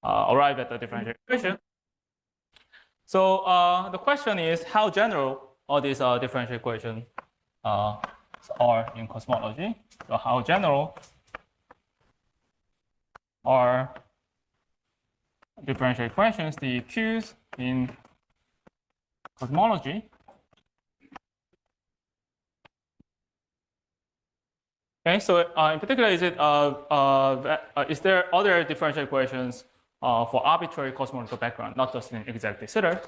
arrive at the differential equation. So the question is how general all these differential equations are in cosmology. So how general are differential equations, the Qs in cosmology? Okay, so in particular, is there other differential equations for arbitrary cosmological background, not just in exact de Sitter?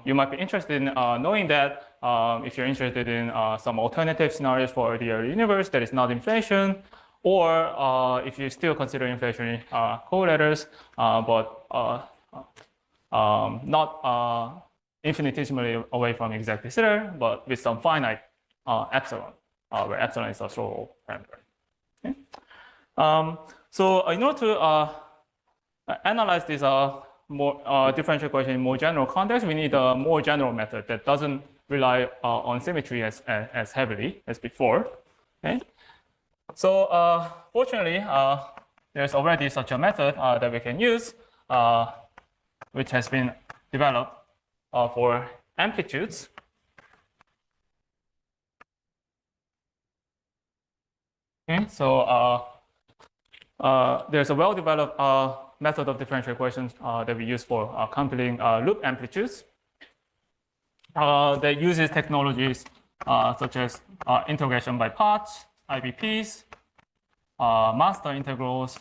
You might be interested in knowing that if you're interested in some alternative scenarios for the universe that is not inflation, or if you still consider inflationary correlators, but not infinitesimally away from exact de Sitter, but with some finite epsilon, where epsilon is a Soral parameter. Okay? So in order to analyze this more differential equation in more general context, we need a more general method that doesn't rely on symmetry as heavily as before. Okay? So fortunately, there's already such a method that we can use, which has been developed for amplitudes. Okay, so there's a well-developed method of differential equations that we use for computing loop amplitudes that uses technologies such as integration by parts, IBPs, master integrals,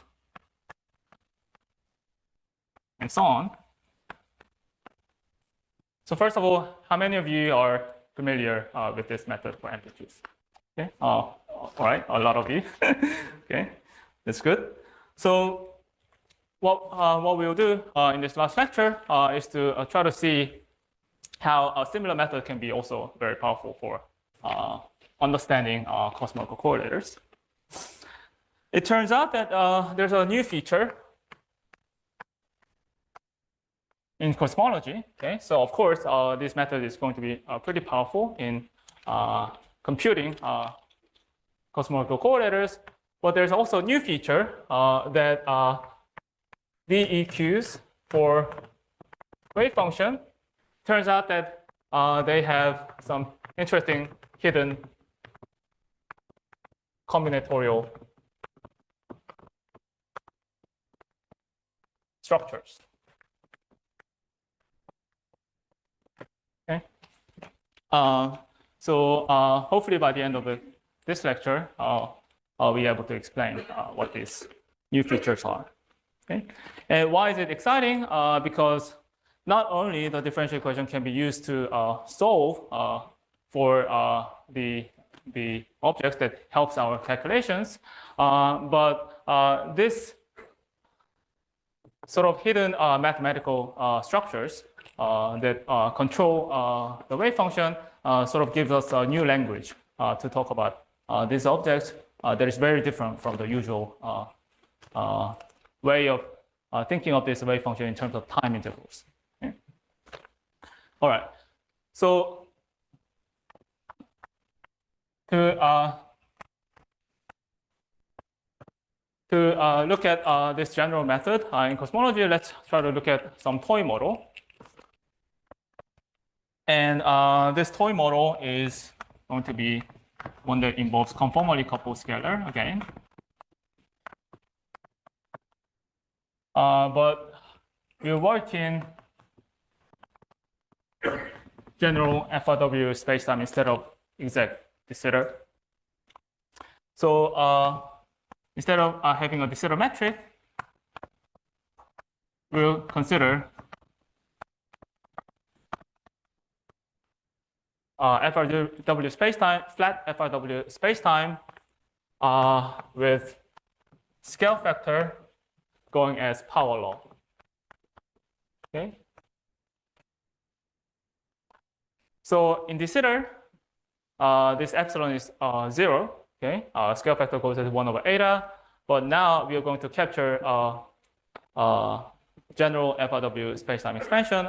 and so on. So first of all, how many of you are familiar with this method for amplitudes? Okay, all right, a lot of you. Okay, that's good. So what we'll do in this last lecture is to try to see how a similar method can be also very powerful for understanding cosmological correlators. It turns out that there's a new feature in cosmology. Okay, so of course this method is going to be pretty powerful in computing cosmological correlators, but there's also a new feature that DEQs for wave function. Turns out that they have some interesting hidden combinatorial structures. Okay. So hopefully by the end of this lecture, I'll be able to explain what these new features are. Okay. And why is it exciting? Because not only the differential equation can be used to solve for the objects that helps our calculations, but this sort of hidden mathematical structures that control the wave function sort of gives us a new language to talk about these objects that is very different from the usual way of thinking of this wave function in terms of time intervals. Okay. All right. So to look at this general method in cosmology, let's try to look at some toy model. And this toy model is going to be one that involves conformally coupled scalar again. But we'll work in general FRW spacetime instead of exact de Sitter. So instead of having a de Sitter metric, we'll consider FRW spacetime, flat FRW spacetime with scale factor going as power law. Okay. So in de Sitter, this epsilon is 0. Okay. Scale factor goes as 1 over eta. But now we are going to capture general FRW spacetime expansion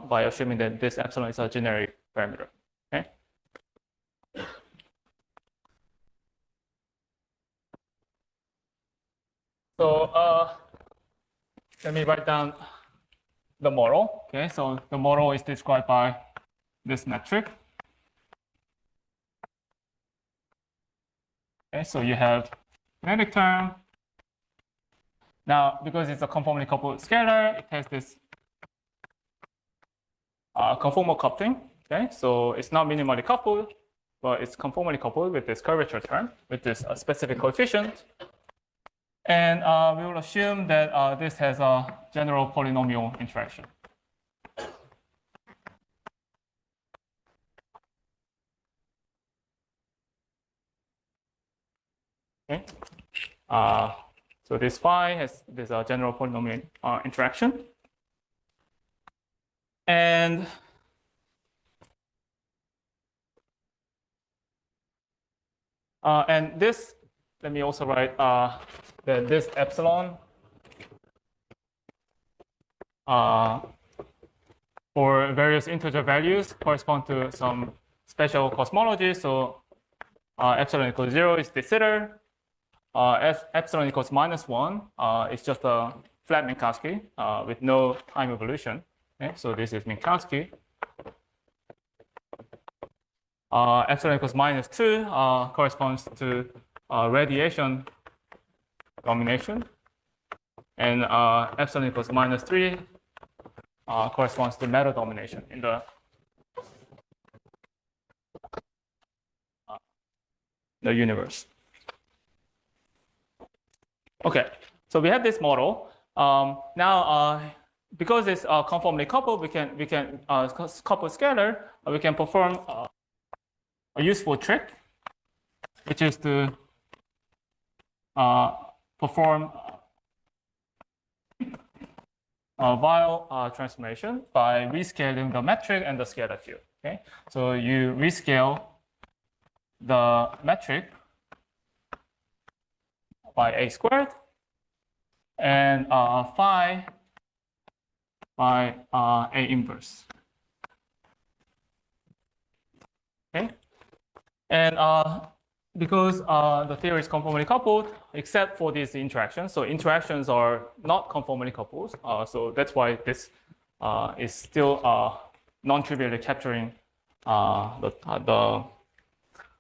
by assuming that this epsilon is a generic parameter. Okay. So let me write down the model. Okay, so the model is described by this metric. Okay, so you have kinetic term. Now, because it's a conformally coupled scalar, it has this conformal coupling. Okay, so it's not minimally coupled, but it's conformally coupled with this curvature term, with this specific coefficient. And we will assume that this has a general polynomial interaction. Okay. So this phi has this general polynomial interaction. And this, let me also write that this epsilon for various integer values correspond to some special cosmology. So epsilon equals 0 is de Sitter. Epsilon equals -1 is just a flat Minkowski with no time evolution. Okay, so this is Minkowski. Epsilon equals -2 corresponds to radiation domination. And epsilon equals -3 corresponds to matter domination in the universe. Okay, so we have this model. Now, because it's conformally coupled, we can couple scalar. We can perform a useful trick, which is to perform a Weyl transformation by rescaling the metric and the scalar field. Okay, so you rescale the metric by a squared and phi by a inverse. Okay, and because the theory is conformally coupled, except for these interactions, so interactions are not conformally coupled, so that's why this is still non-trivially capturing the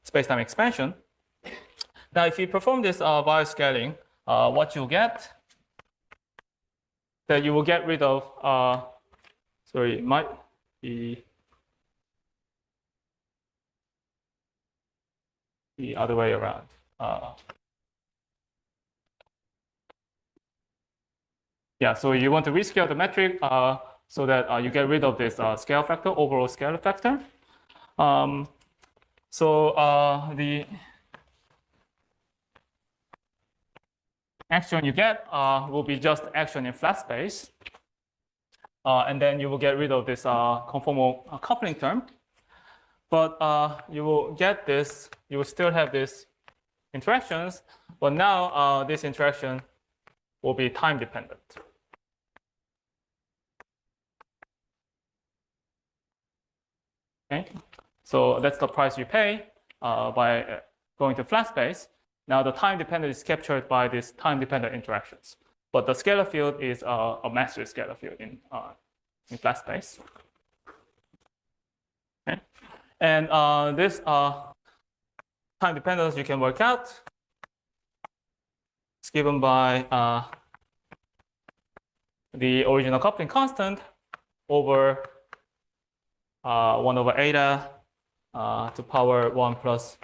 space-time expansion. Now, if you perform this Weyl scaling, what you'll get, that you will get rid of, sorry, it might be the other way around. Yeah, so you want to rescale the metric so that you get rid of this scale factor, overall scale factor. So the action you get will be just action in flat space. And then you will get rid of this conformal coupling term. But you will get this, you will still have these interactions, but now this interaction will be time dependent. Okay, so that's the price you pay by going to flat space. Now the time dependent is captured by these time dependent interactions, but the scalar field is a massive scalar field in flat space. Okay, and this time dependence you can work out. It's given by the original coupling constant over 1 over eta to power 1 plus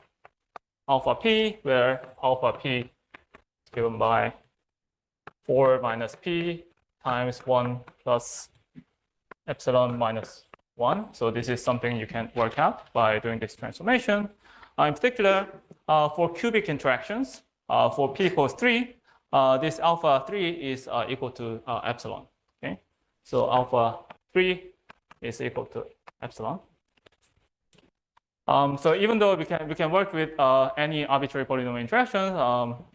alpha p, where alpha p is given by 4 minus p times 1 plus epsilon minus 1. So this is something you can work out by doing this transformation. In particular, for cubic interactions, for p equals 3, this alpha 3 is equal to epsilon. Okay, so alpha 3 is equal to epsilon. So even though we can work with any arbitrary polynomial interactions,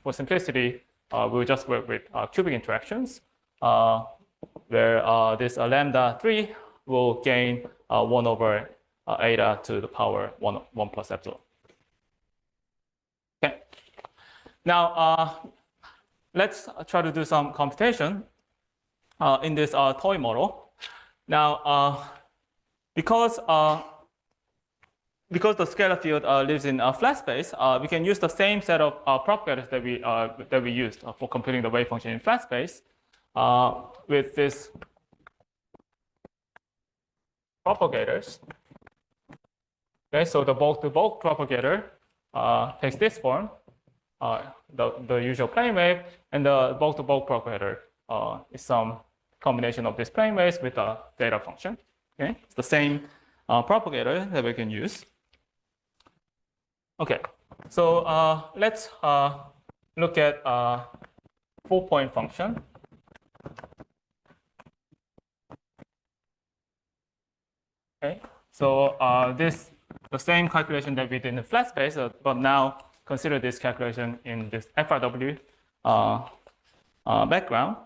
for simplicity, we'll just work with cubic interactions, where this lambda 3 will gain 1 over eta to the power 1 plus epsilon. Okay. Now let's try to do some computation. in this toy model. Now, because the scalar field lives in a flat space, we can use the same set of propagators that we used for computing the wave function in flat space with this propagators. Okay, so the bulk-to-bulk propagator takes this form, the usual plane wave, and the bulk-to-bulk propagator is some combination of these plane waves with a data function. Okay, it's the same propagator that we can use. Okay, so let's look at 4-point function. Okay, so the same calculation that we did in the flat space, but now consider this calculation in this FRW background.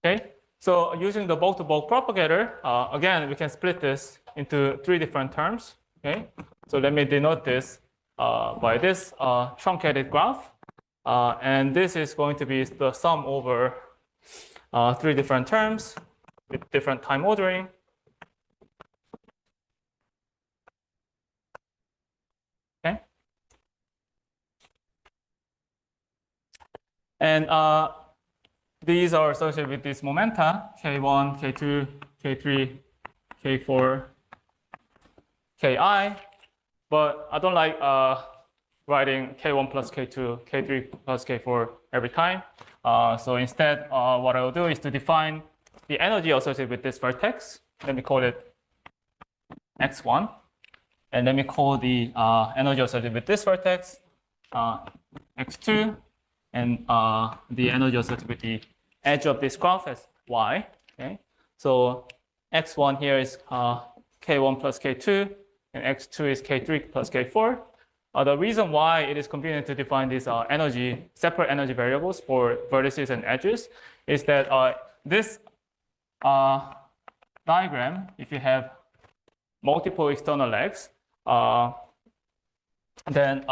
Okay, so using the bulk-to-bulk propagator, again, we can split this into 3 different terms. Okay, so let me denote this by this truncated graph, and this is going to be the sum over 3 different terms with different time ordering. Okay, and these are associated with these momenta K1, K2, K3, K4, Ki, but I don't like writing K1 plus K2, K3 plus K4 every time. So instead, what I will do is to define the energy associated with this vertex. Let me call it X1. And let me call the energy associated with this vertex X2. And the energy associated with the edge of this graph as Y. Okay? So X1 here is K1 plus K2. And X2 is K3 plus K4. The reason why it is convenient to define these separate energy variables for vertices and edges is that this diagram, if you have multiple external legs, then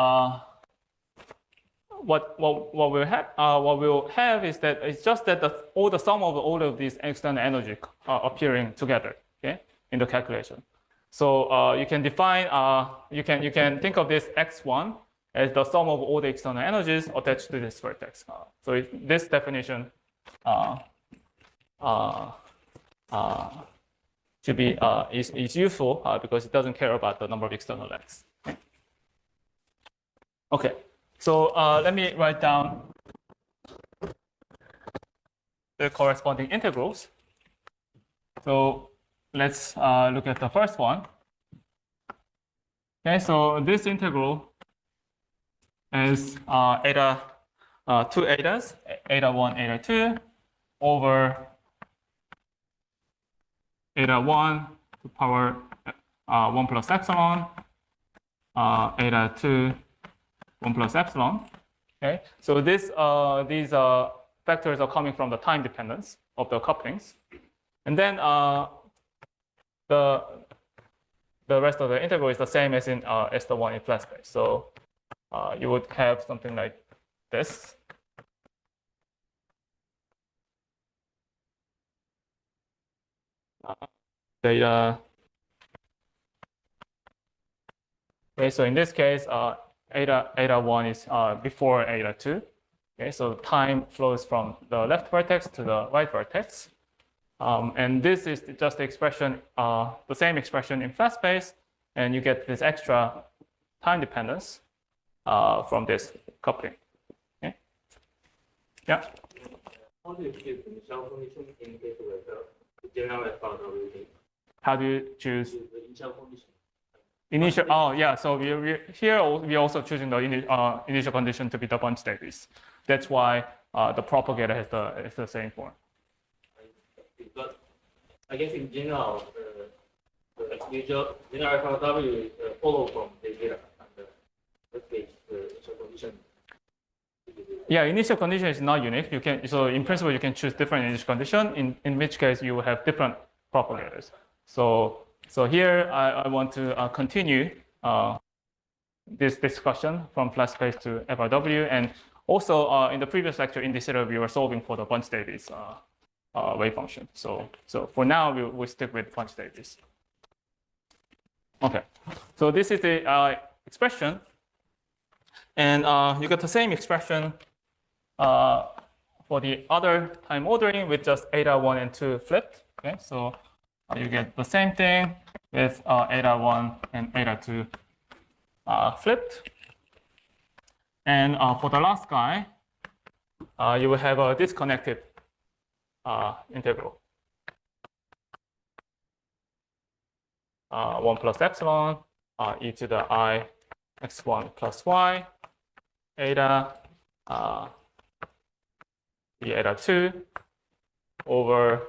what we'll have is that it's just that the sum of all of these external energy appearing together, okay, in the calculation. So you can define, you can think of this X1 as the sum of all the external energies attached to this vertex. So this definition should be is useful because it doesn't care about the number of external legs. Okay, so let me write down the corresponding integrals. So let's look at the first one. Okay, so this integral is eta 2 etas, eta 1, eta 2, over eta 1 to the power 1 plus epsilon, eta 2, 1 plus epsilon. Okay, so these factors are coming from the time dependence of the couplings, and then the rest of the integral is the same as in as the one in flat space. So you would have something like this. Data. Okay, so in this case, eta 1 is before eta 2. Okay, so time flows from the left vertex to the right vertex. And this is just the expression, the same expression in flat space, and you get this extra time dependence from this coupling. Okay? Yeah. How do you choose the initial condition in case of the general FRW? How do you choose? The initial condition. Initial. Oh, yeah. So we're also choosing the initial condition to be the bunch status. That's why the propagator has the same form. But I guess in general, the usual general FRW is follow from the data and the initial condition. Yeah, initial condition is not unique. You can, so in principle you can choose different initial condition. In which case you will have different propagators. So here I want to continue this discussion from flat space to FRW, and Also, in the previous lecture in this area, we were solving for the Bunch-Davies wave function. So for now, we stick with Bunch-Davies. Okay, so this is the expression, and you get the same expression for the other time ordering with just eta 1 and 2 flipped. Okay, so you get the same thing with eta 1 and eta 2 flipped. And for the last guy, you will have a disconnected integral. 1 plus epsilon e to the I x1 plus y eta e eta 2 over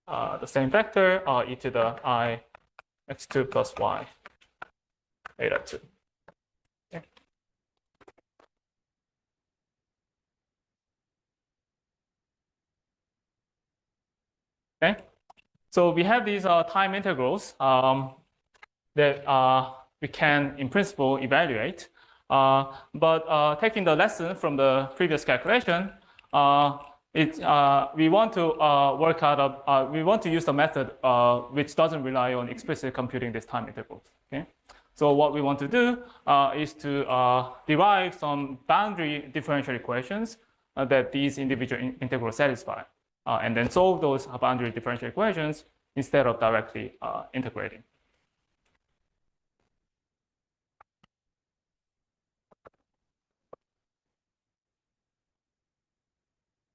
the same vector e to the I x2 plus y eta 2. Okay. Okay. So we have these time integrals that we can, in principle, evaluate. But taking the lesson from the previous calculation, we want to work out we want to use a method which doesn't rely on explicitly computing these time integrals. Okay. So what we want to do is to derive some boundary differential equations that these individual integrals satisfy, and then solve those boundary differential equations instead of directly integrating.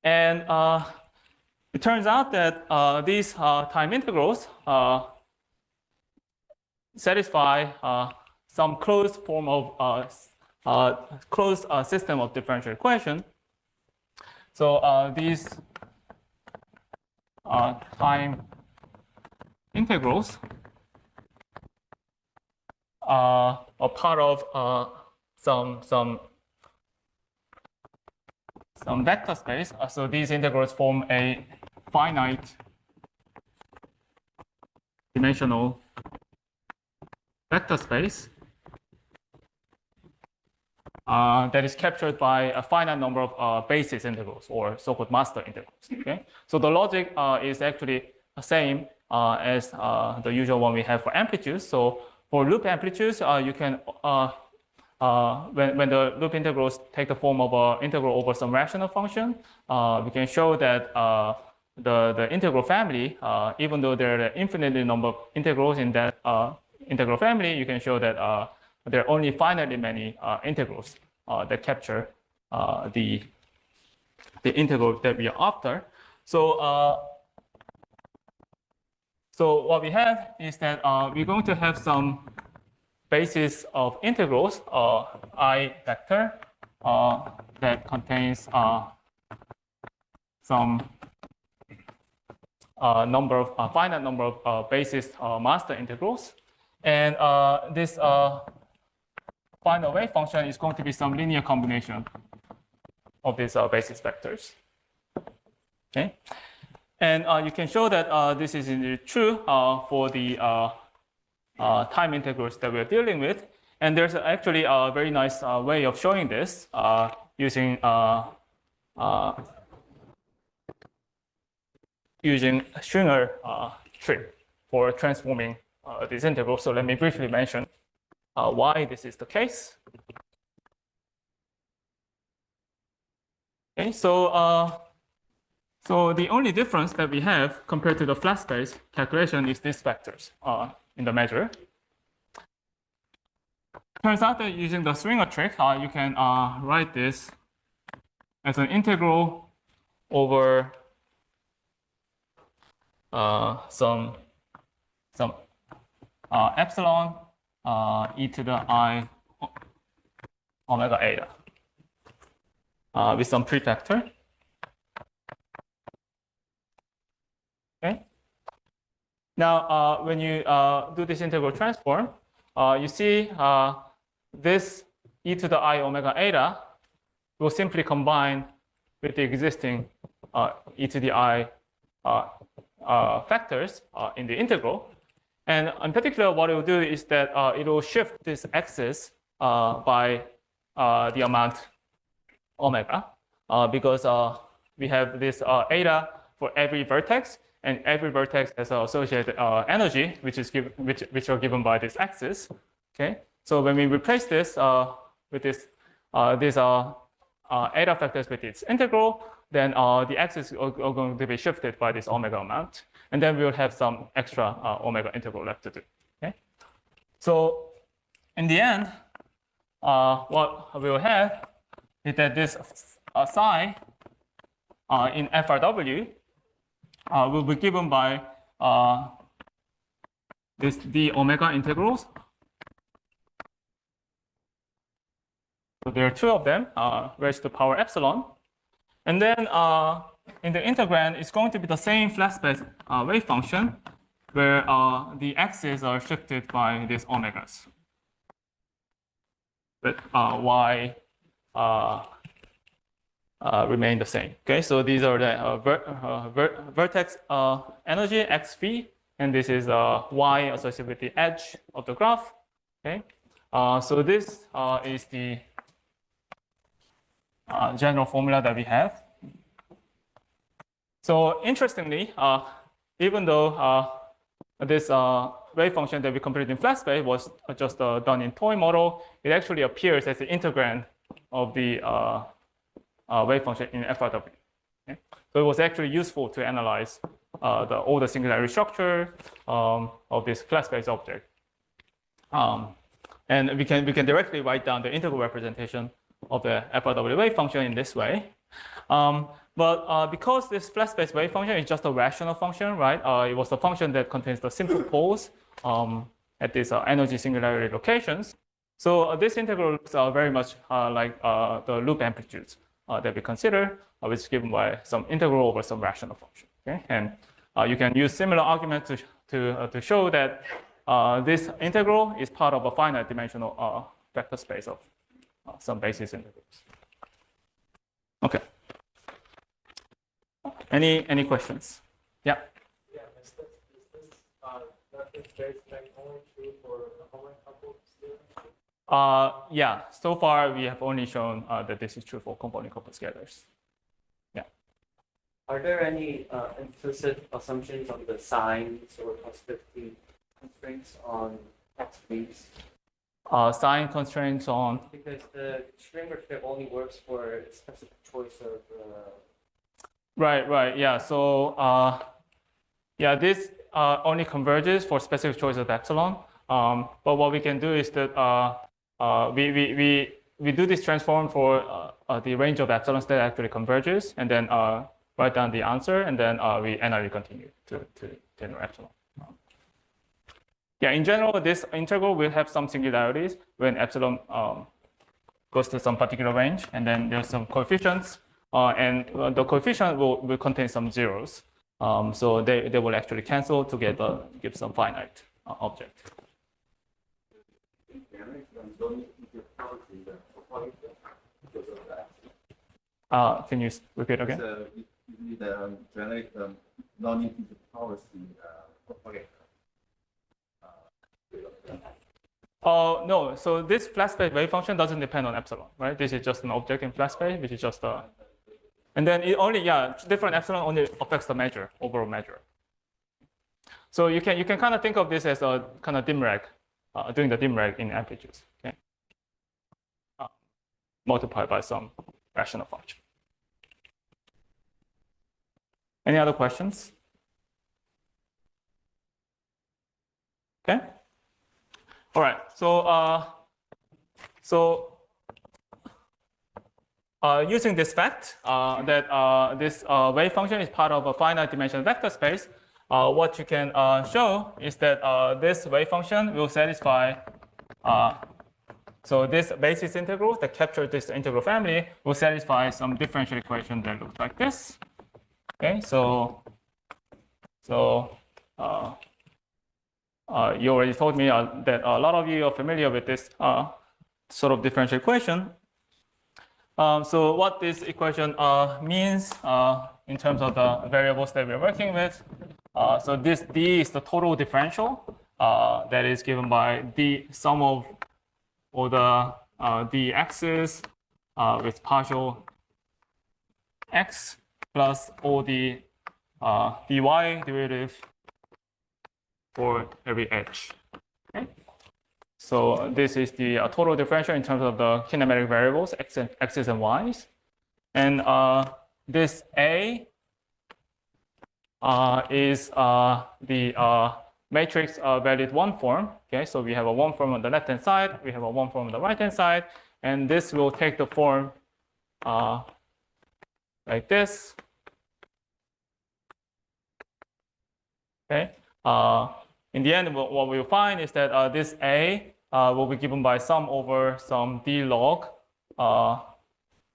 And it turns out that these time integrals satisfy some closed form of closed system of differential equation. So these time integrals are part of some vector space. So these integrals form a finite dimensional vector space that is captured by a finite number of basis integrals, or so-called master integrals. Okay, so the logic is actually the same as the usual one we have for amplitudes. So for loop amplitudes, you can when the loop integrals take the form of an integral over some rational function, we can show that the integral family, even though there are an infinite number of integrals in that integral family, you can show that there are only finitely many integrals that capture the integral that we are after. So so what we have is that we're going to have some basis of integrals, I vector, that contains some number of finite number of basis master integrals, and this final wave function is going to be some linear combination of these basis vectors. Okay, and you can show that this is indeed true for the time integrals that we're dealing with. And there's actually a very nice way of showing this using using a Stringer trick for transforming these integrals. So let me briefly mention why this is the case. Okay, so so the only difference that we have compared to the flat space calculation is these vectors in the measure. Turns out that using the Stringer trick, you can write this as an integral over some epsilon e to the I omega eta with some prefactor. Okay. Now, when you do this integral transform, you see this e to the I omega eta will simply combine with the existing e to the I factors in the integral. And in particular, what it will do is that it will shift this axis by the amount omega, because we have this eta for every vertex, and every vertex has an associated energy, which are given by this axis. Okay, so when we replace this with this eta factors with its integral, then the axis are going to be shifted by this omega amount, and then we will have some extra omega integral left to do. Okay, so in the end, what we will have is that this psi in FRW will be given by the omega integrals. So there are two of them raised to the power epsilon. And then in the integrand, it's going to be the same flat space wave function where the axes are shifted by these omegas. But y remain the same. Okay, so these are the vertex energy xv, and this is y associated with the edge of the graph. Okay, so this is the general formula that we have. So interestingly, even though this wave function that we computed in flat space was just done in toy model, it actually appears as the integrand of the wave function in FRW. Okay? So it was actually useful to analyze all the singularity structure of this flat space object. And we can directly write down the integral representation of the FRW wave function in this way. But because this flat space wave function is just a rational function, right? It was a function that contains the simple poles at these energy singularity locations. So this integral looks very much like the loop amplitudes that we consider, which is given by some integral over some rational function. Okay, and you can use similar arguments to show that this integral is part of a finite dimensional vector space of some basis integrals. Okay. Any questions? Yeah. Yeah. Is this vector space only true for Correlators? Yeah. So far, we have only shown that this is true for component coupled scalars. Yeah. Are there any implicit assumptions on the signs or positivity constraints on X-V's? Sign constraints on? Because the string trip only works for a specific choice of. Right. Yeah. So yeah, this only converges for specific choice of epsilon. But what we can do is that we do this transform for the range of epsilons that actually converges, and then write down the answer, and then we NRE continue to generate epsilon. Yeah, in general, this integral will have some singularities when epsilon goes to some particular range, and then there's some coefficients, and the coefficient will contain some zeros. So they will actually cancel to give some finite object. Can you repeat again? So you need to generate the non-integer powers propagator. No, so this flat space wave function doesn't depend on epsilon, right? This is just an object in flat space, which is just a, and then it only, different epsilon only affects the measure, overall measure. So you can kind of think of this as a kind of Dirac, doing the Dirac in amplitudes, okay? Multiplied by some rational function. Any other questions? Okay. All right. So using this fact that this wave function is part of a finite dimensional vector space, what you can show is that this wave function will satisfy. So this basis integral that captures this integral family will satisfy some differential equation that looks like this. Okay. So you already told me that a lot of you are familiar with this sort of differential equation. So what this equation means in terms of the variables that we're working with. So this D is the total differential that is given by the sum of or the dx's with partial x plus all the dy derivative for every h. Okay? So this is the total differential in terms of the kinematic variables, x's and y's. And this A is the matrix valued one form. Okay, so we have a one form on the left-hand side, we have a one form on the right-hand side, and this will take the form like this. Okay. In the end, what we'll find is that this A will be given by sum over some d log,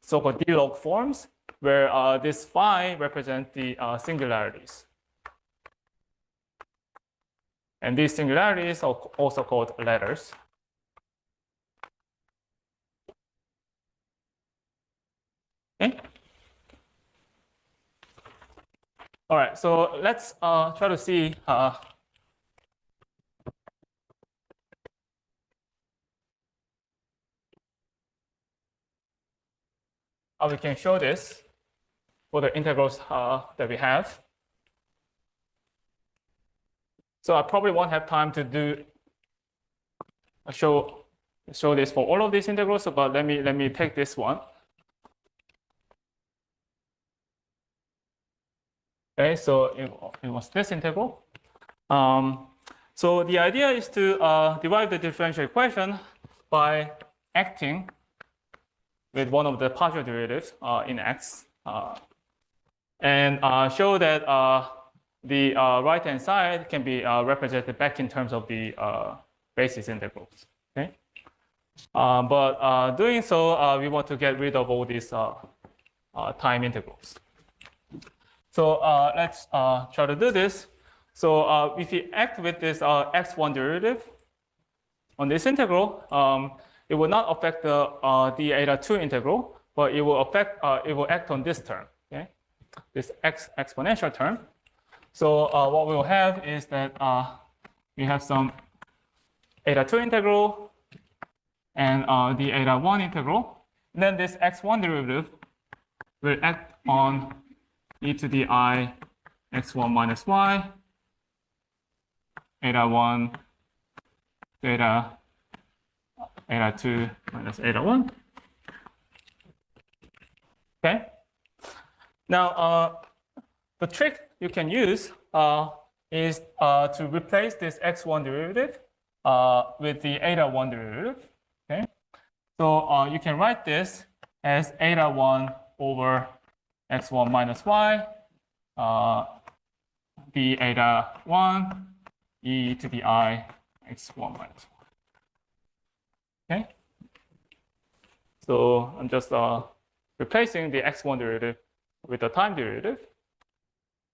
so-called d log forms, where this phi represents the singularities. And these singularities are also called letters. Okay. All right, so let's try to see how we can show this for the integrals that we have. So I probably won't have time to do show this for all of these integrals, but let me take this one. Okay, so it was this integral. So the idea is to derive the differential equation by acting with one of the partial derivatives in x, and show that the right-hand side can be represented back in terms of the basis integrals. Okay, but doing so, we want to get rid of all these time integrals. So let's try to do this. So if we act with this x1 derivative on this integral, it will not affect the d eta 2 integral, but it will affect it will act on this term, okay, this x exponential term. So what we will have is that we have some eta 2 integral and the eta 1 integral. And then this x1 derivative will act on e to the I x1 minus y, eta 1, eta 2 minus eta 1. Okay. Now, the trick you can use is to replace this x1 derivative with the eta 1 derivative. Okay. So you can write this as eta 1 over x1 minus y, d eta 1, e to the I x1 minus y. Okay. So I'm just replacing the x1 derivative with the time derivative.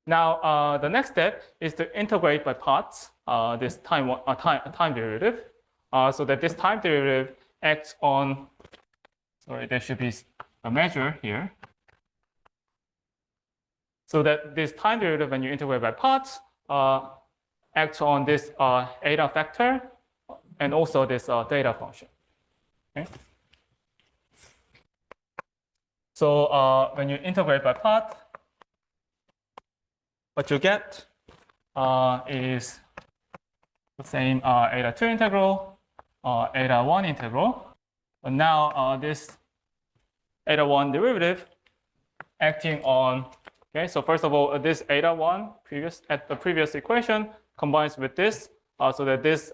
Now the next step is to integrate by parts this time derivative, so that this time derivative acts on. Sorry, there should be a measure here. So that this time derivative, when you integrate by parts, acts on this eta factor and also this theta function. Okay. So when you integrate by part, what you get is the same eta 2 integral, eta 1 integral. But now this eta 1 derivative acting on. Okay, so first of all, this eta 1 at the previous equation combines with this, so that this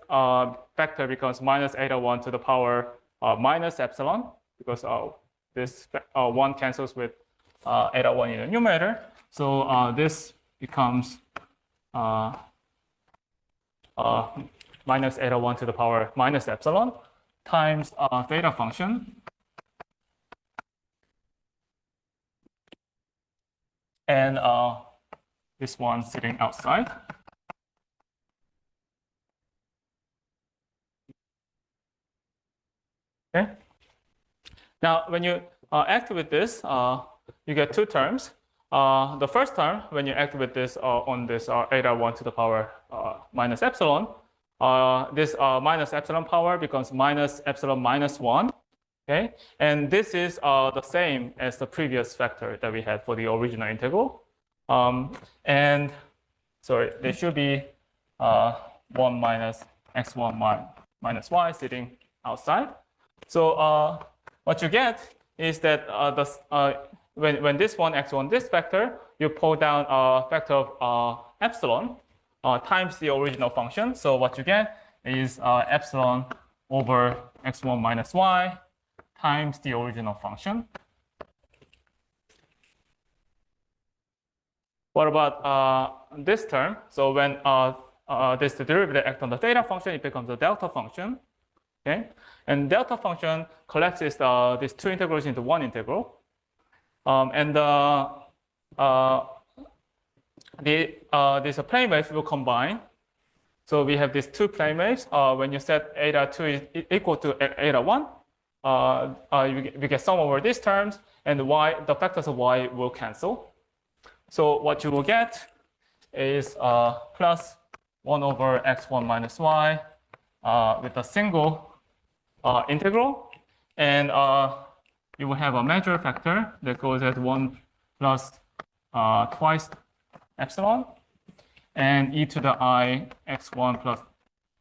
factor becomes minus eta 1 to the power minus epsilon, because this 1 cancels with eta 1 in the numerator. So this becomes minus eta 1 to the power minus epsilon times theta function. And this one sitting outside. Okay. Now, when you act with this, you get two terms. The first term, when you act with this on this eta 1 to the power minus epsilon, this minus epsilon power becomes minus epsilon minus 1. Okay, and this is the same as the previous factor that we had for the original integral. And sorry, there should be 1 minus x1 minus y sitting outside. So what you get is that when this one acts on this vector, you pull down a factor of epsilon times the original function. So what you get is epsilon over x1 minus y times the original function. What about this term? So when this derivative acts on the theta function, it becomes a delta function. Okay, and delta function collects these two integrals into one integral, and these plane waves will combine. So we have these two plane waves. When you set eta 2 is equal to eta 1, we get sum over these terms, and the factors of y will cancel. So what you will get is plus 1 over x1 minus y with a single integral, and you will have a measure factor that goes at 1 plus twice epsilon, and e to the I x1 plus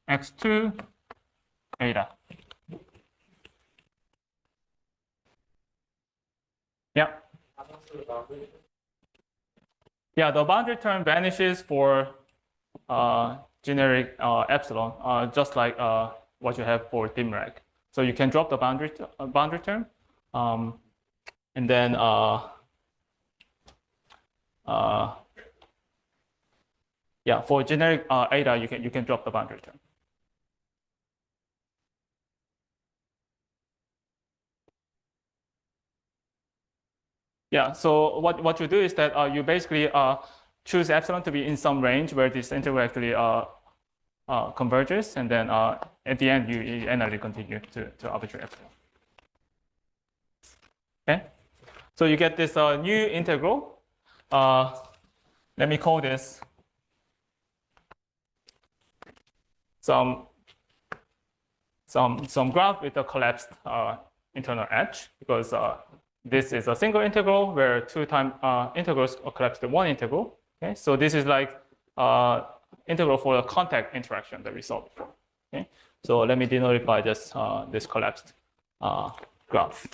x2 eta. Yeah. Yeah, the boundary term vanishes for generic epsilon, just like what you have for Dimrag. So you can drop the boundary term, and then yeah, for generic eta, you can drop the boundary term. Yeah, so what you do is that you basically choose epsilon to be in some range where this integral actually converges, and then at the end you analytically continue to arbitrate epsilon. Okay, so you get this new integral. Let me call this some graph with a collapsed internal edge, because this is a single integral where two integrals are collapsed to one integral. Okay, so this is like integral for the contact interaction that we saw before. Okay, so let me denote it by just this collapsed graph.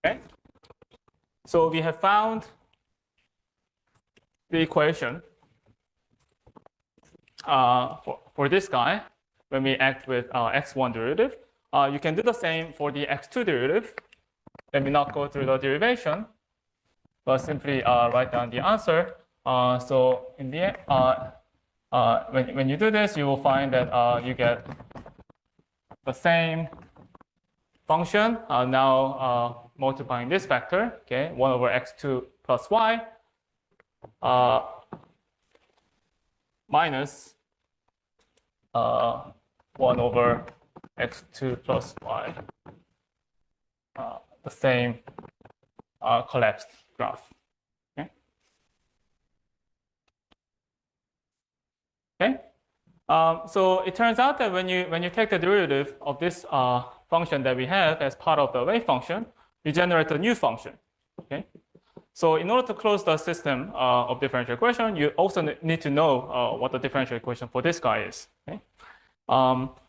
Okay, so we have found the equation for this guy when we act with x1 derivative. You can do the same for the x2 derivative. Let me not go through the derivation, but simply write down the answer. So in the end, when you do this, you will find that you get the same function now multiplying this factor. Okay, 1 over x2 plus y minus 1 over x2 plus y, the same collapsed graph. Okay. Okay. So it turns out that when you take the derivative of this function that we have as part of the wave function, you generate a new function. Okay. So in order to close the system of differential equation, you also need to know what the differential equation for this guy is. Okay.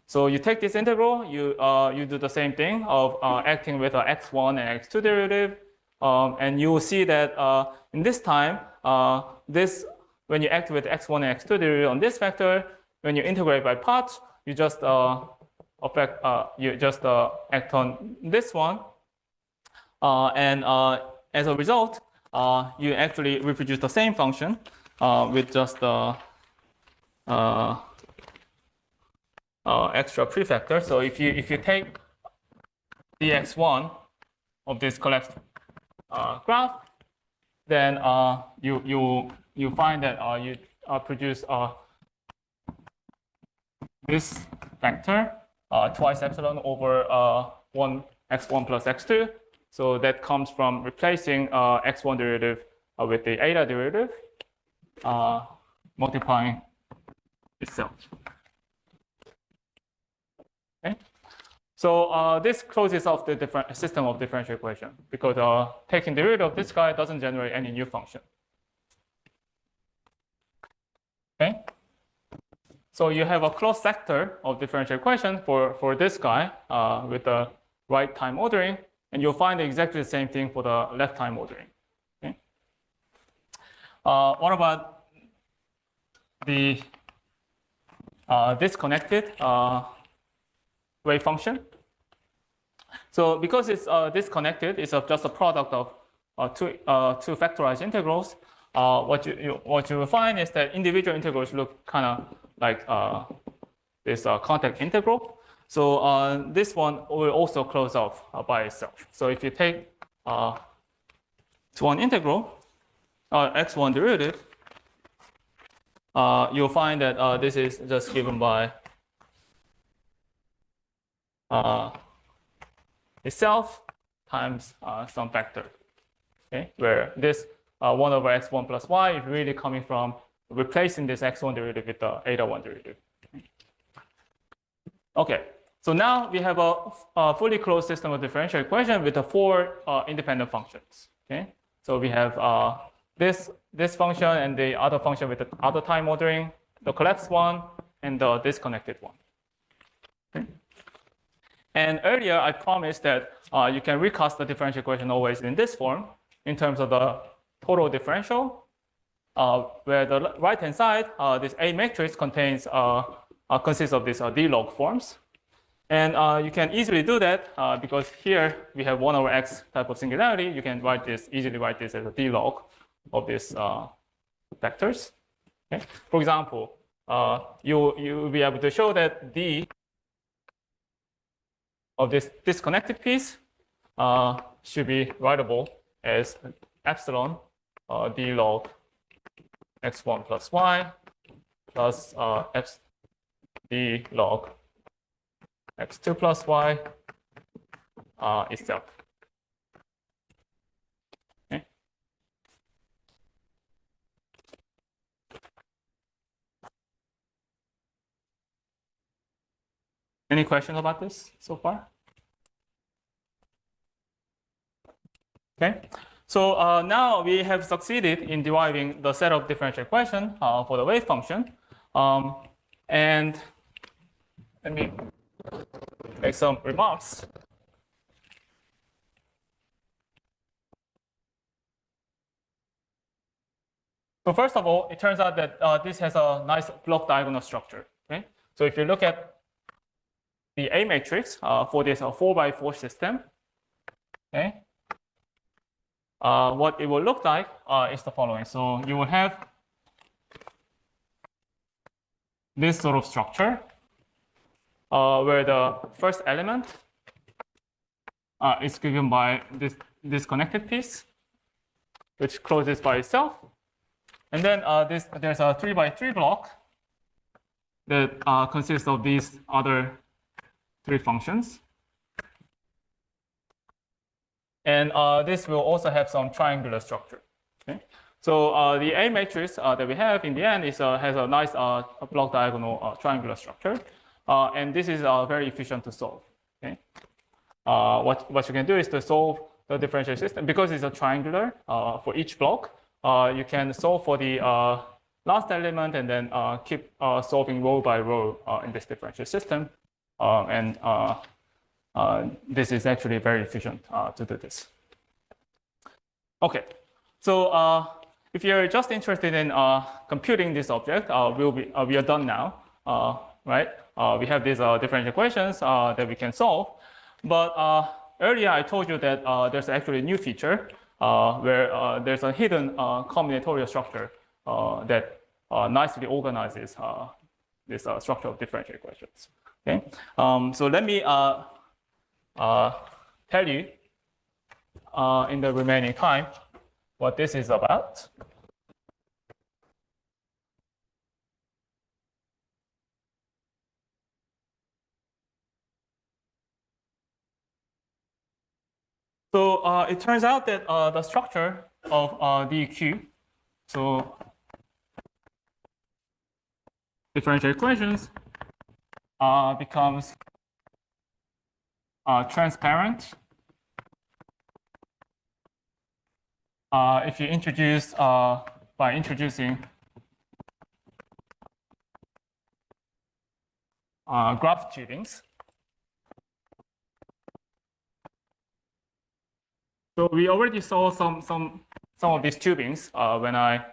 So you take this integral, you do the same thing of acting with an x1 and x2 derivative, and you will see that in this time, when you act with x1 and x2 derivative on this vector, when you integrate by parts, you just act on this one, and as a result, you actually reproduce the same function with just extra prefactor. So if you take the x1 of this collapsed graph, then you find that you produce this vector twice epsilon over 1 x1 plus x2. So that comes from replacing x1 derivative with the eta derivative. multiplying itself. Okay. So this closes off the system of differential equation because taking the derivative of this guy doesn't generate any new function. Okay. So you have a closed sector of differential equation for this guy with the right time ordering, and you'll find exactly the same thing for the left time ordering. Okay. What about the disconnected wave function? So because it's disconnected, it's just a product of two factorized integrals. What you will find is that individual integrals look kind of like this contact integral. So this one will also close off by itself. So if you take one integral, x1 derivative, you'll find that this is just given by itself times some factor, okay? Where this 1 over x1 plus y is really coming from replacing this x1 derivative with the eta1 derivative. Okay, so now we have a fully closed system of differential equation with the 4 independent functions. Okay, so we have this function and the other function with the other time ordering, the collapsed one, and the disconnected one. Okay. And earlier I promised that you can recast the differential equation always in this form in terms of the total differential, where the right-hand side, this A matrix contains consists of these D log forms. And you can easily do that because here we have 1 over x type of singularity. You can easily write this as a D log of these vectors. Okay? For example, you will be able to show that D of this disconnected piece should be writable as epsilon D log x1 plus y plus D log x2 plus y itself. Okay. Any questions about this so far? Okay. So now we have succeeded in deriving the set of differential equation for the wave function. And let me make some remarks. So first of all, it turns out that this has a nice block diagonal structure. Okay? So if you look at the A matrix for this 4x4 system, okay, what it will look like is the following. So you will have this sort of structure where the first element is given by this disconnected piece, which closes by itself. And then there's a 3x3 block that consists of these other 3 functions. And this will also have some triangular structure. Okay? So the A matrix that we have in the end has a nice block diagonal triangular structure. And this is very efficient to solve. Okay? What you can do is to solve the differential system. Because it's a triangular for each block, you can solve for the last element and then keep solving row by row in this differential system. This is actually very efficient to do this. Okay, so if you're just interested in computing this object, we are done now, right? We have these differential equations that we can solve. But earlier I told you that there's actually a new feature where there's a hidden combinatorial structure that nicely organizes this structure of differential equations. Okay, so let me tell you in the remaining time what this is about. So it turns out that the structure of DQ, so differential equations becomes transparent if you introduce by introducing graph tubings. So we already saw some of these tubings when I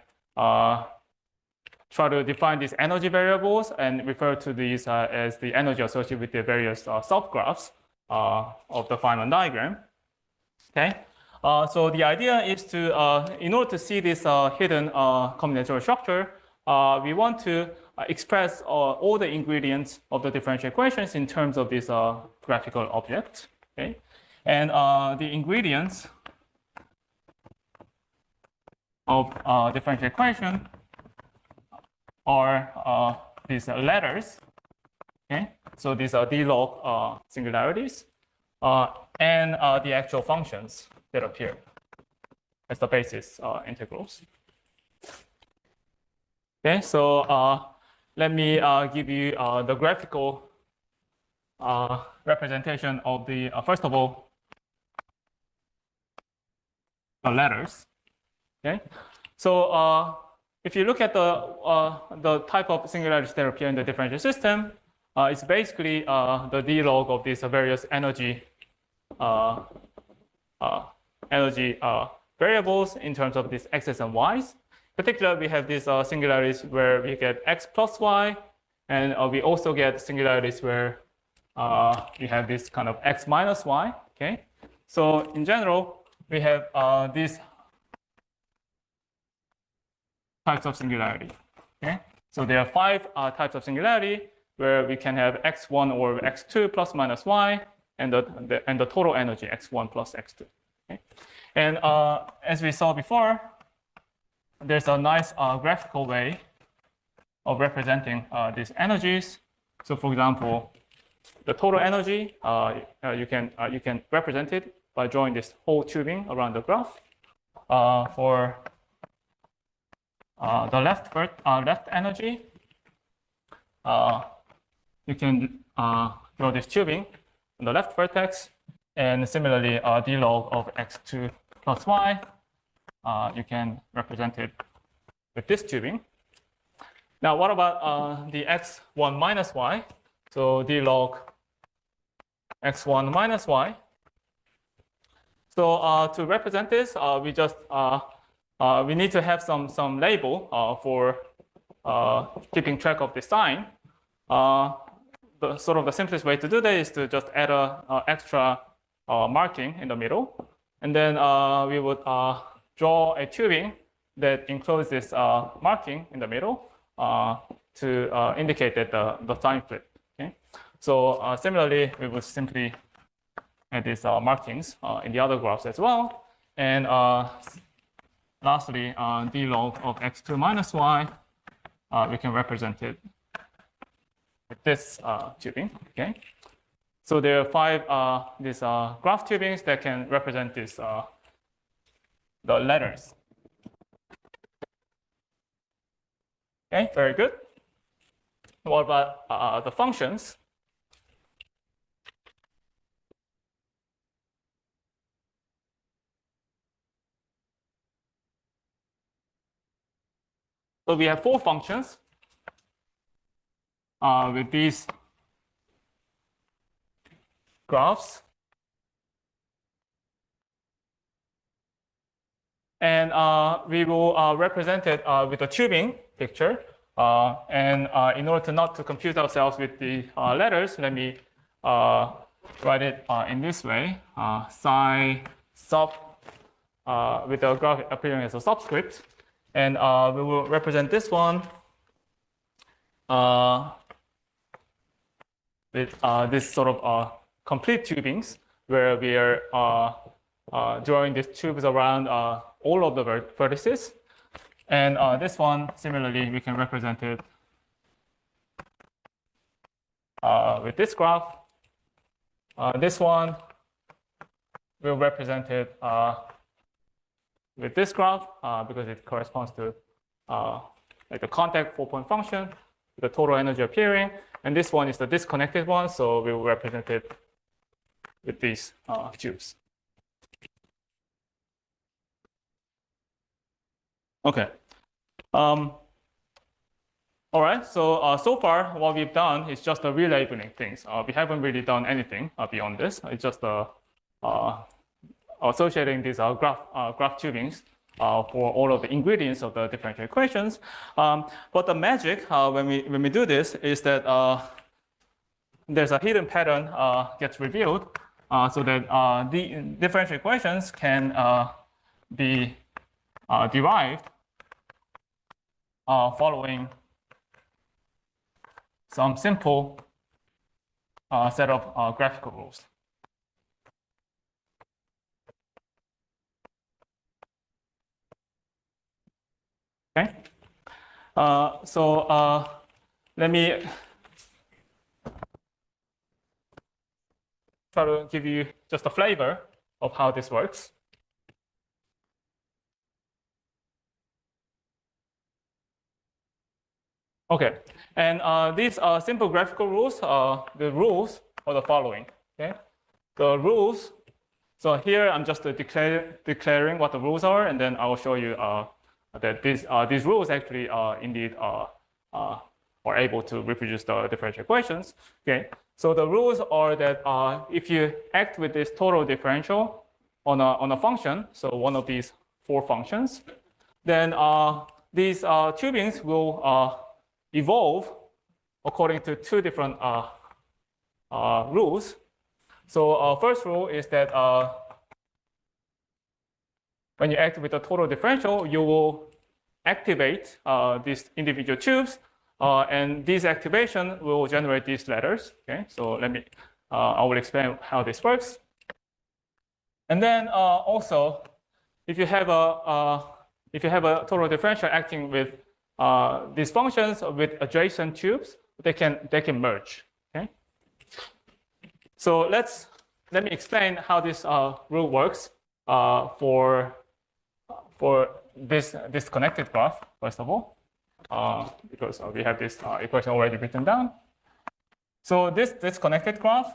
try to define these energy variables and refer to these as the energy associated with the various subgraphs of the Feynman diagram. Okay, so the idea is to, in order to see this hidden combinatorial structure, we want to express all the ingredients of the differential equations in terms of this graphical object. Okay, and the ingredients of differential equation are these letters. Okay, so these are d log singularities and the actual functions that appear as the basis integrals. Okay, so let me give you the graphical representation of the first of all the letters. Okay, so if you look at the type of singularities that appear in the differential system, it's basically the d log of these various energy variables in terms of these x's and y's. Particularly, we have these singularities where we get x plus y, and we also get singularities where we have this kind of x minus y. Okay, so in general, we have these types of singularity. Okay, so there are 5 types of singularity where we can have x1 or x2 plus minus y, and the total energy x1 plus x2. Okay, and as we saw before, there's a nice graphical way of representing these energies. So, for example, the total energy you can represent it by drawing this whole tubing around the graph. For the left energy, you can draw this tubing on the left vertex, and similarly, d log of x2 plus y, you can represent it with this tubing. Now, what about the x1 minus y? So d log x1 minus y. So to represent this, we need to have some label for keeping track of the sign. The simplest way to do that is to just add a extra marking in the middle, and then we would draw a tubing that includes this marking in the middle to indicate that the sign flip. Okay, so similarly, we would simply add these markings in the other graphs as well, and lastly, d log of x2 minus y, we can represent it with this tubing. Okay, so there are 5 these graph tubings that can represent this the letters. Okay, very good. What about the functions? So we have 4 functions with these graphs. And we will represent it with a tubing picture. And in order not to confuse ourselves with the letters, let me write it in this way. Psi sub with the graph appearing as a subscript. And we will represent this one with this sort of complete tubings, where we are drawing these tubes around all of the vertices. And this one, similarly, we can represent it with this graph. This one, we'll represent it with this graph because it corresponds to like the contact 4-point function. the total energy appearing. And this one is the disconnected one, so we will represent it with these tubes. Okay. All right, so so far what we've done is just relabeling things. We haven't really done anything beyond this. It's just associating these graph tubings for all of the ingredients of the differential equations. But the magic when we do this is that there's a hidden pattern gets revealed so that the differential equations can be derived following some simple set of graphical rules. Okay. So let me try to give you just a flavor of how this works. Okay, and these are simple graphical rules. The rules are the following. Okay, the rules. So here I'm just declaring what the rules are, and then I will show you that these rules actually indeed are able to reproduce the differential equations. Okay, so the rules are that if you act with this total differential on a function, so one of these 4 functions, then these tubings will evolve according to 2 different rules. So first rule is that when you act with the total differential, you will activate these individual tubes, and this activation will generate these letters. Okay, so let me I will explain how this works. And then also, if you have a total differential acting with these functions with adjacent tubes, they can merge. Okay. So let me explain how this rule works for this disconnected graph first of all, because we have this equation already written down. So this disconnected graph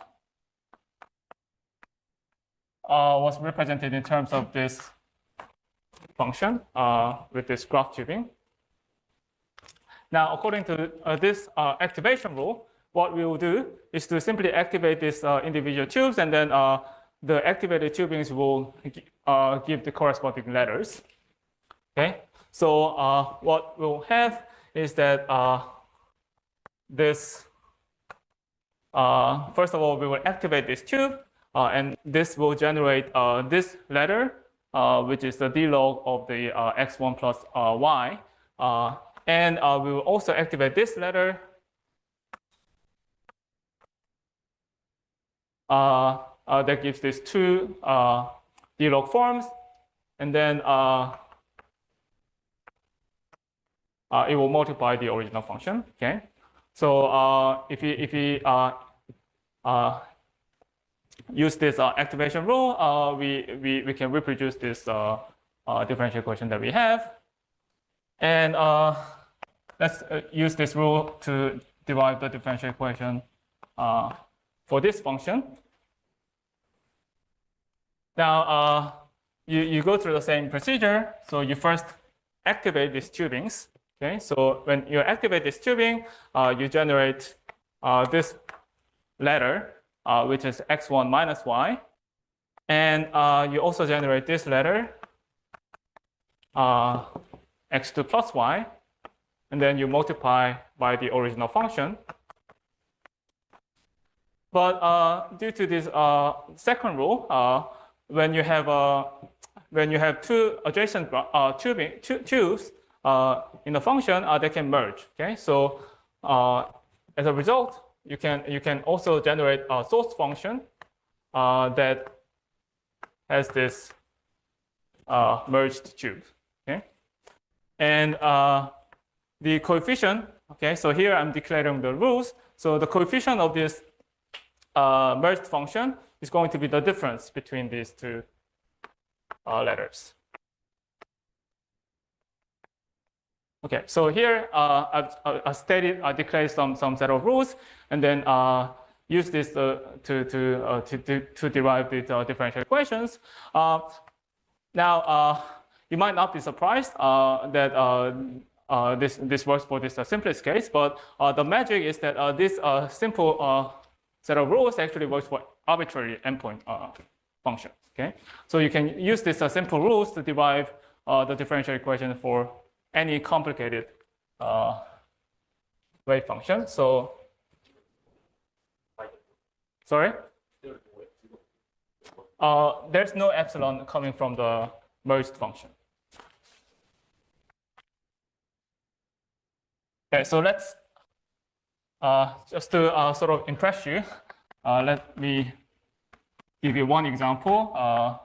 was represented in terms of this function with this graph tubing. Now, according to this activation rule, what we will do is to simply activate these individual tubes, and then the activated tubings will give the corresponding letters. Okay, so what we'll have is that this, first of all, we will activate this tube, and this will generate this letter, which is the d log of the x1 plus y. And we will also activate this letter that gives these 2 d log forms, and then it will multiply the original function. Okay, so if we use this activation rule, we can reproduce this differential equation that we have, and let's use this rule to derive the differential equation for this function. Now you go through the same procedure. So you first activate these tubings. Okay, so when you activate this tubing, you generate this letter, which is x1 minus y, and you also generate this letter, x2 plus y, and then you multiply by the original function. But due to this second rule, when you have 2 adjacent tubes in the function, they can merge. Okay, so as a result, you can also generate a source function that has this merged tube. Okay, and the coefficient. Okay, so here I'm declaring the rules. So the coefficient of this merged function is going to be the difference between these 2 letters. Okay, so here I've stated, I declared some set of rules, and then use this to derive the differential equations. Now, you might not be surprised that this works for this simplest case, but the magic is that this simple set of rules actually works for arbitrary endpoint functions. Okay, so you can use these simple rules to derive the differential equation for any complicated wave function. So, sorry? There's no epsilon coming from the merged function. Okay, so let's just to sort of impress you, let me give you one example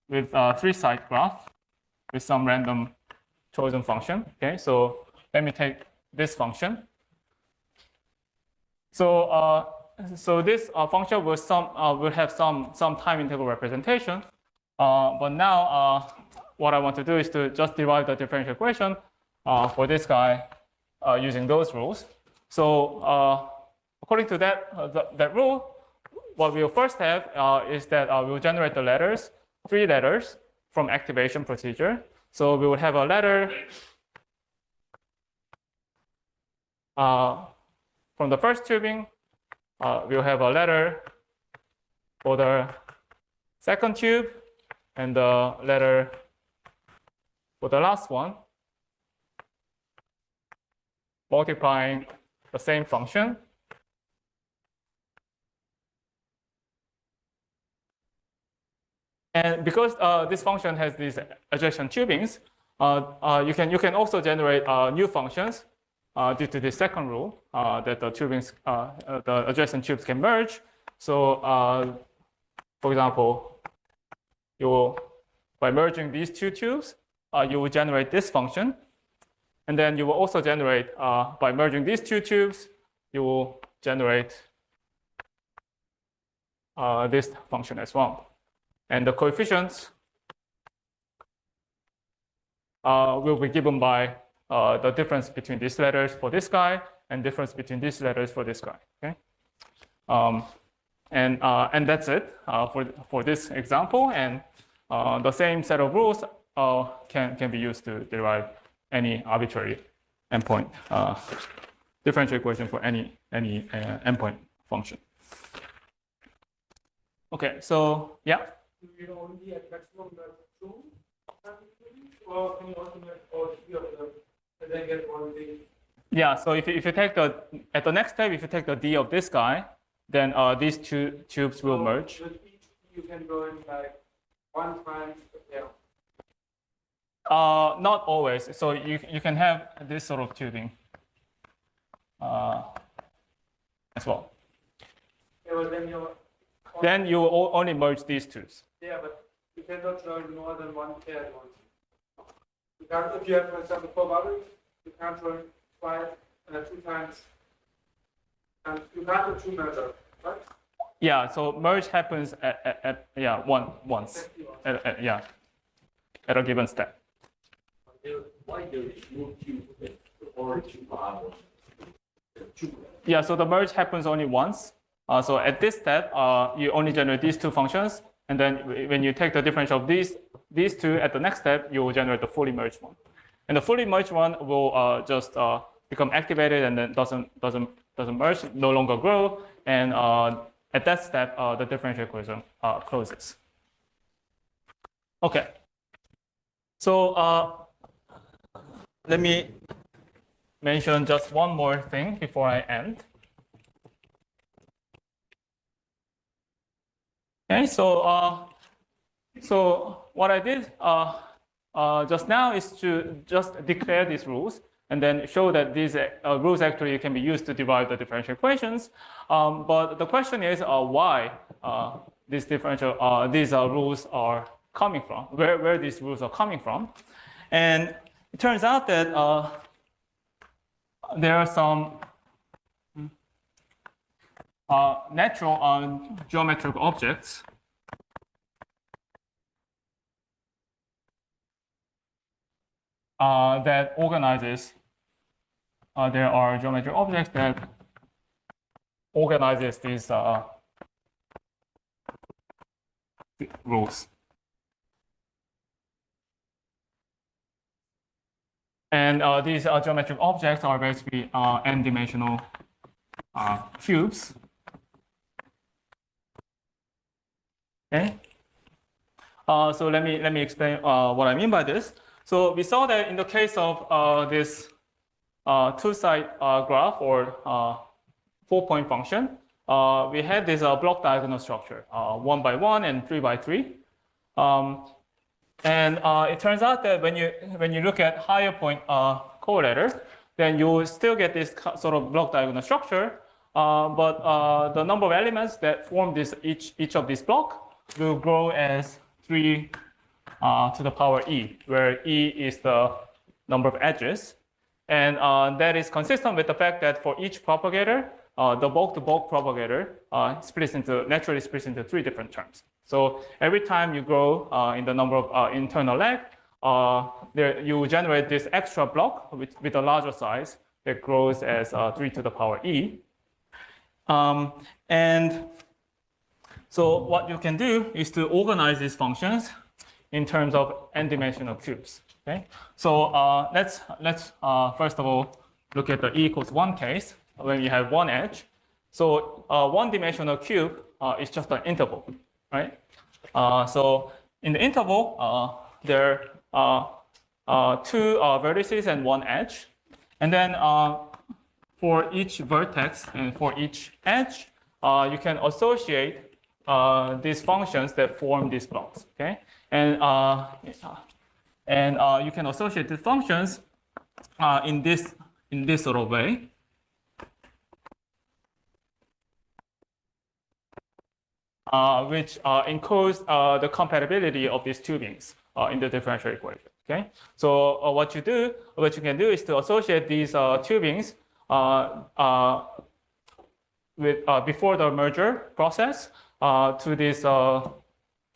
with a three-side graph with some random chosen function. Okay, so let me take this function. So so this function will have some time integral representation. But now what I want to do is to just derive the differential equation for this guy using those rules. So according to that rule, what we'll first have is that we'll generate the letters, 3 letters from activation procedure. So we will have a letter from the first tubing. We'll have a letter for the second tube and the letter for the last one, multiplying the same function. And because this function has these adjacent tubings, you can also generate new functions due to the second rule that the tubings, the adjacent tubes can merge. So, for example, by merging these 2 tubes, you will generate this function, and then you will also generate by merging these 2 tubes, you will generate this function as well. And the coefficients will be given by the difference between these letters for this guy and difference between these letters for this guy. Okay, and that's it for this example. And the same set of rules can be used to derive any arbitrary endpoint differential equation for any endpoint function. Okay, so yeah. Do you only at maximum have 2 or can you also make all 3 of them and then get one D? Yeah, so if you take at the next step, if you take the D of this guy, then these 2 tubes will merge. With each you can go in like 1 times, yeah. Not always. So you can have this sort of tubing as well. Yeah, but Then you will only merge these tubes. Yeah, but you cannot join more than 1 pair at once. You can't, if you have, for example, 4 bubbles, you can't join twice, 2 times. And you can't do 2 mergers, right? Yeah, so merge happens at once. Yeah, at a given step. Why there is no tube or 2 bubbles? Yeah, so the merge happens only once. So at this step, you only generate these 2 functions, and then when you take the differential of these 2 at the next step, you will generate the fully merged one. And the fully merged one will just become activated and then doesn't merge, no longer grow, and at that step, the differential equation closes. Okay. So let me mention just one more thing before I end. Okay, so what I did just now is to just declare these rules and then show that these rules actually can be used to derive the differential equations. But the question is why these rules are coming from, where these rules are coming from. And it turns out that there are some natural geometric objects that organizes. There are geometric objects that organizes these rules. And these geometric objects are basically n-dimensional cubes. Okay. So let me explain what I mean by this. So we saw that in the case of this two-side graph or 4-point function, we had this block diagonal structure, 1 by 1 and 3 by 3. And it turns out that when you look at higher point correlator, then you still get this sort of block diagonal structure, but the number of elements that form this each of these blocks will grow as 3 to the power e, where e is the number of edges. And that is consistent with the fact that for each propagator, the bulk-to-bulk propagator naturally splits into 3 different terms. So every time you grow in the number of internal leg, you generate this extra block with a larger size that grows as 3 to the power e. And so what you can do is to organize these functions in terms of n-dimensional cubes. Okay. So let's first of all look at the e equals 1 case when you have one edge. So one-dimensional cube is just an interval, right? So in the interval, there are 2 vertices and 1 edge. And then for each vertex and for each edge, you can associate these functions that form these blocks. Okay, and you can associate the functions in this sort of way. Which encodes the compatibility of these tubings in the differential equation. Okay, so what you can do is to associate these tubings with before the merger process to this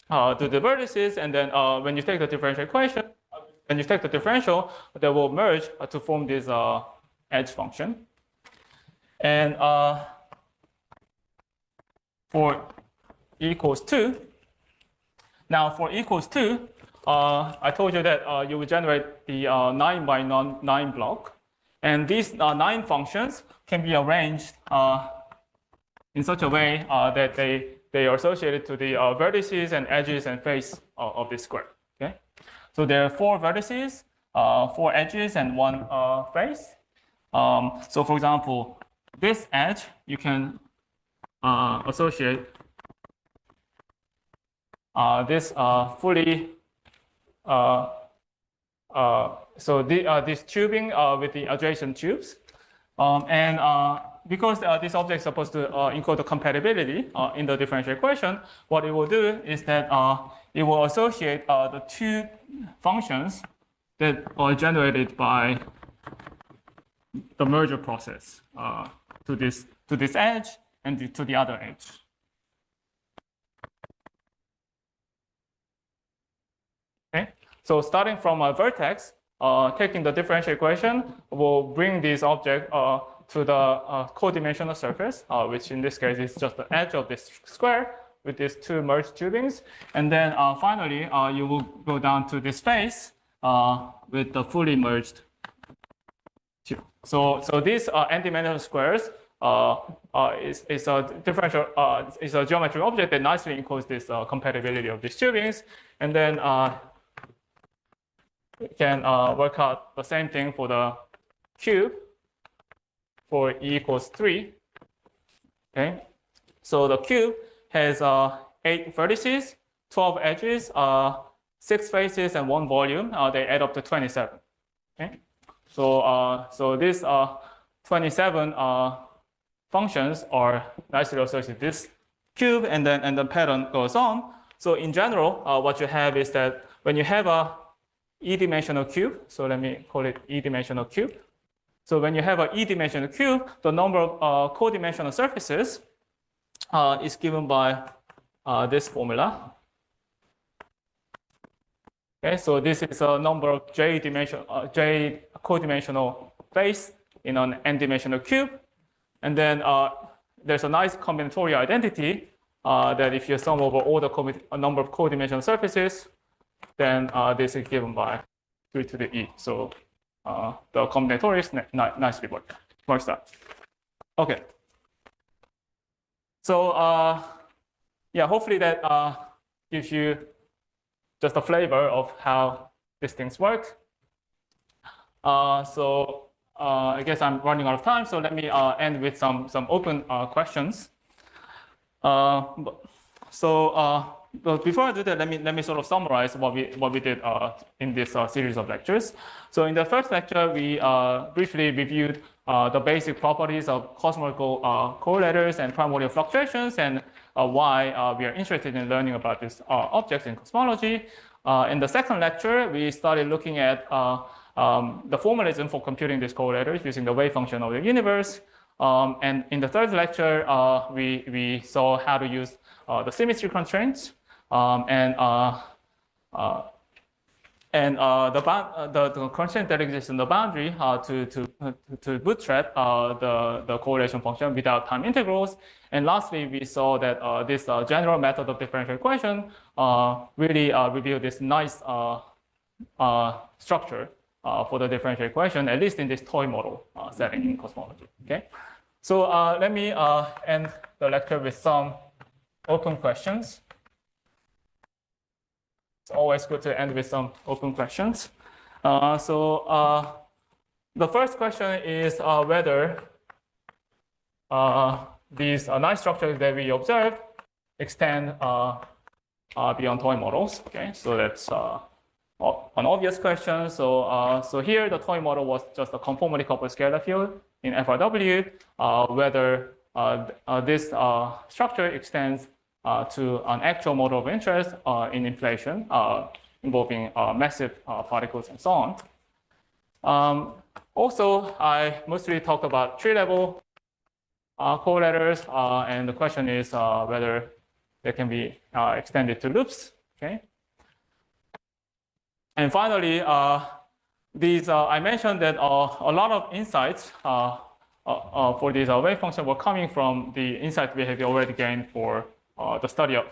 to the vertices, and then when you take the differential equation, when you take the differential, they will merge to form this edge function. And for e equals 2. Now for e equals 2, I told you that you will generate the 9 by 9 block. And these 9 functions can be arranged in such a way that they are associated to the vertices and edges and face of this square. Okay, so there are 4 vertices, 4 edges, and 1 face. So for example, this edge you can associate this fully this tubing with the adjacent tubes, and because this object is supposed to encode the compatibility in the differential equation, what it will do is that it will associate the 2 functions that are generated by the merger process to this edge and to the other edge. Okay, so starting from a vertex, taking the differential equation will bring this object to the co-dimensional surface, which in this case is just the edge of this square with these 2 merged tubings. And then finally, you will go down to this face with the fully merged tube. So these n-dimensional squares is a differential is a geometric object that nicely encodes this compatibility of these tubings, and then we can work out the same thing for the cube for e equals 3. Okay, so the cube has 8 vertices, 12 edges, 6 faces, and 1 volume. They add up to 27. Okay, so these 27 functions are nicely associated with this cube, and the pattern goes on. So in general, what you have is that when you have a e-dimensional cube, so let me call it e-dimensional cube. So when you have an e-dimensional cube, the number of co-dimensional surfaces is given by this formula. Okay, so this is a number of j codimensional face in an n-dimensional cube, and then there's a nice combinatorial identity that if you sum over all the number of codimensional surfaces, then this is given by 3 to the e. So the combinatorial is nicely works out. Okay. So yeah, hopefully that gives you just a flavor of how these things work. So I guess I'm running out of time, so let me end with some open questions. But before I do that, let me sort of summarize what we did in this series of lectures. So in the first lecture, we briefly reviewed the basic properties of cosmological correlators and primordial fluctuations, and why we are interested in learning about these objects in cosmology. In the second lecture, we started looking at the formalism for computing these correlators using the wave function of the universe. And in the third lecture, we saw how to use the symmetry constraints and the constraint that exists in the boundary to bootstrap the correlation function without time integrals. And lastly, we saw that this general method of differential equation really revealed this nice structure for the differential equation, at least in this toy model setting in cosmology. Okay, so let me end the lecture with some open questions. It's always good to end with some open questions. The first question is whether these nice structures that we observed extend beyond toy models. Okay, so that's an obvious question. So here the toy model was just a conformally coupled scalar field in FRW. Whether this structure extends to an actual model of interest in inflation involving massive particles and so on. Also, I mostly talked about tree-level correlators, and the question is whether they can be extended to loops. Okay. And finally, I mentioned that a lot of insights for these wave functions were coming from the insights we had already gained for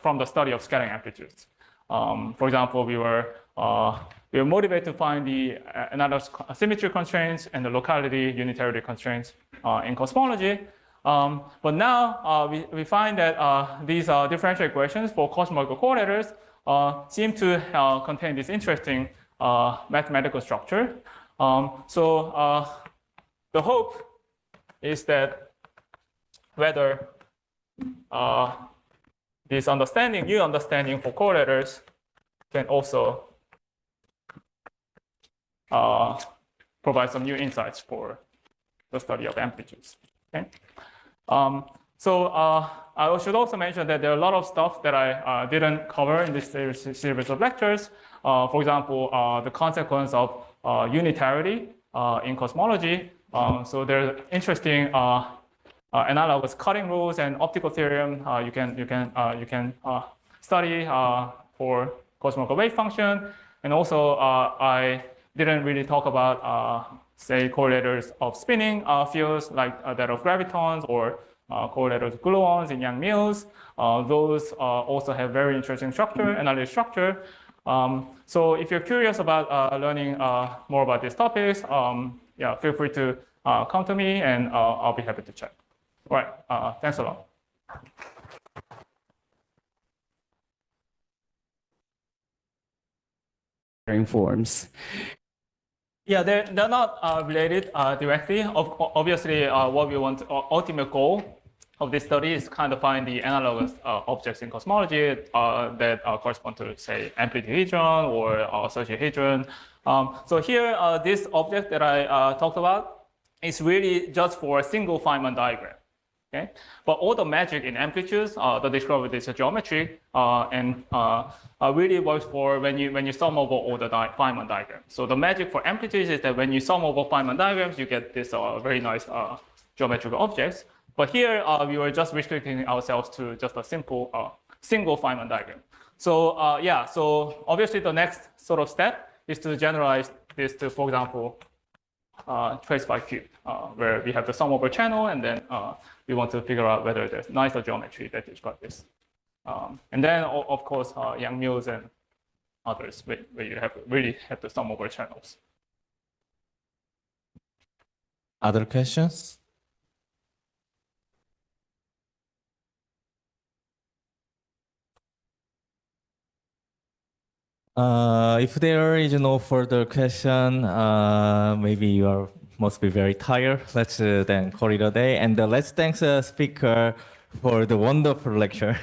from the study of scattering amplitudes. For example, we were motivated to find the analogous symmetry constraints and the locality unitarity constraints in cosmology. But now we find that these differential equations for cosmological correlators seem to contain this interesting mathematical structure. The hope is that whether this new understanding for correlators can also provide some new insights for the study of amplitudes. Okay. I should also mention that there are a lot of stuff that I didn't cover in this series of lectures. For example, the consequence of unitarity in cosmology. So there are interesting analogous cutting rules and optical theorem you can study for cosmological wave function. And also, I didn't really talk about say correlators of spinning fields like that of gravitons, or correlators of gluons in Yang mills. Those also have very interesting analytic structure. So if you're curious about learning more about these topics, yeah, feel free to come to me, and I'll be happy to chat. All right, thanks a lot. Forms. Yeah, they're not related directly. Obviously, what we want, ultimate goal of this study is kind of find the analogous objects in cosmology that correspond to, say, amplitude-hadron or associate-hadron. So here, this object that I talked about is really just for a single Feynman diagram. Okay, but all the magic in amplitudes, the discovery is geometry, and really works for when you sum over all the Feynman diagrams. So the magic for amplitudes is that when you sum over Feynman diagrams, you get this very nice geometrical objects. But here we were just restricting ourselves to just a simple single Feynman diagram. So yeah, so obviously the next sort of step is to generalize this to, for example, trace by cube, where we have the sum over channel, and then we want to figure out whether there's nicer geometry that describes this. And then, of course, Yang Mills and others, where you really have the sum over channels. Other questions? If there is no further question, maybe you must be very tired. Let's then call it a day. And let's thank the speaker for the wonderful lecture.